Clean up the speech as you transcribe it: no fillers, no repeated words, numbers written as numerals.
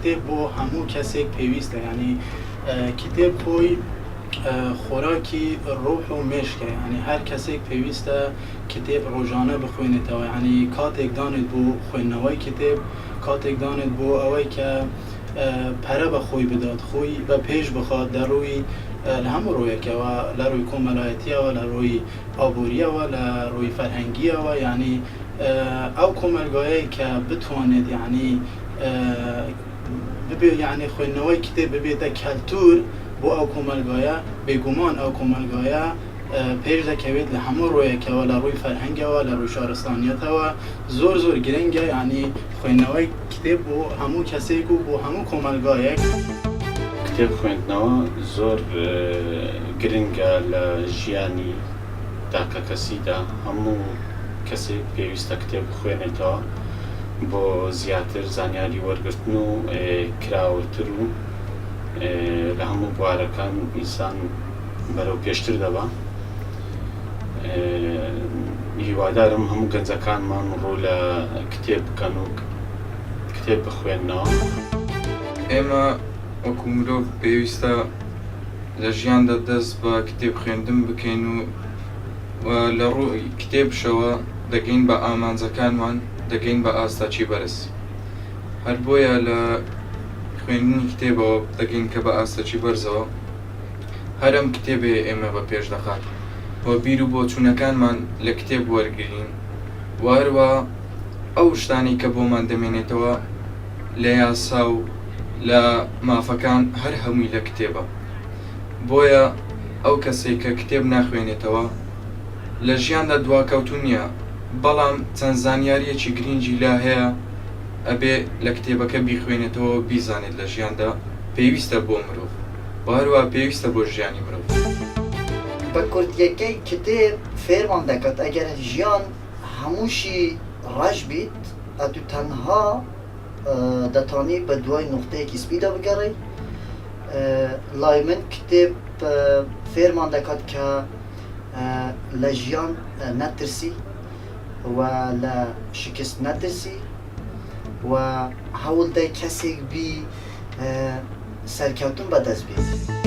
کتێب بۆ هەموو کەسێک پێویستە، ینی کتێب خۆی خۆراکی ڕۆح و مێشکە، ینی هەر کەسێک پێویستە کتێب ڕۆژانە بخوێنێتەوە، ینی کاتێک دانێت بۆ خوێندنەوەی کتێب، کاتێک دانێت بۆ ئەوەی کە پەرە بە خۆی بدات، خۆی بە پێش بخات لە ڕووی لە هەموو ڕۆیەکەوە، لە ڕووی کۆمەلایەتیەوە، لە ڕووی ئابوووریەوە، لە ڕووی فەرهەنگیەوە، ینی ئەو کۆمەلگایەی کە بتوانێت ینی ببێ ینی خوێندنەوەی کتێب ببێتە کەلتور بۆ ئەو کۆمەلگایە، بێگومان ئەو کۆمەلگایە پێش دەکەوێت لە هەموو ڕۆیەکەوە، لە ڕووی فەرهەنگەوە، لە ڕووی شارستانیەتەوە زۆر زۆر گرنگە، ینی خوێندنەوەی کتێب بۆ هەموو کەسێک و بۆ هەموو کۆمەلگایەک. کتێب خوێندنەوە زۆر گرنگە لە ژیانی تاکە کەسیدا، هەموو کەسێک پێویستە کتێب بخوێنێتەوە بۆ زیاتر زانیاری وەرگرتن و کراوەتر و لە هەموو بوارەکان ئینسان بەرەو پێشتر دەبا. هیوادارم هەموو گەنجەکانمان ڕوو لە کتێب بکەن و کتێب بخوێننەوە. ئێمە وەکو مرۆڤ پێویستە لە ژیاندا دەست بە کتێب خوێندن بکەین و لە ڕووی کتێبشەوە دەگەین بە ئامانجەکانمان، دەگەین بە ئاستاچی بەرز. هەر بۆیە لە خوێندنی کتێبەوە دەگەین کە بە ئاستاچی بەرزەوە هەر ئەم کتێبێ ئێمە بە پێش دەخات و بیر و بۆچوونەکانمان لە کتێب وەرگرین، و هەروە ئەو شتانی کە بۆمان دەمێنێتەوە لە یاسا و لە مافەکان هەر هەمووی لە کتێبە. بۆیە ئەو کەسێک کە کتێب ناخوێنێتەوە لە ژیاندا دواکەوتو نییە، بەڵام چەند زانیاریەکی گرنگی لا هەیە ئەبێ لە کتێبەکە بیخوێنێتەوە و بیزانێت لە ژیاندا پێویستە بۆ مرۆڤ و هەروە پێویستە بۆ ژیانی مرۆڤ. بە کوردیەکەی کتێب فێرمان دەکات ئەگەر ژیان هەمووشی ڕەش بیت، ئەتو تەنها دەتوانی بە دوای نقطەیەکی سپیدا بگەڕی. لای من کتێب فێرمان دەکات کە لە ژیان نەترسی و لە شکست نەترسی و هەوڵ دەی کەسێک بی سەرکەوتن بەدەست بێت.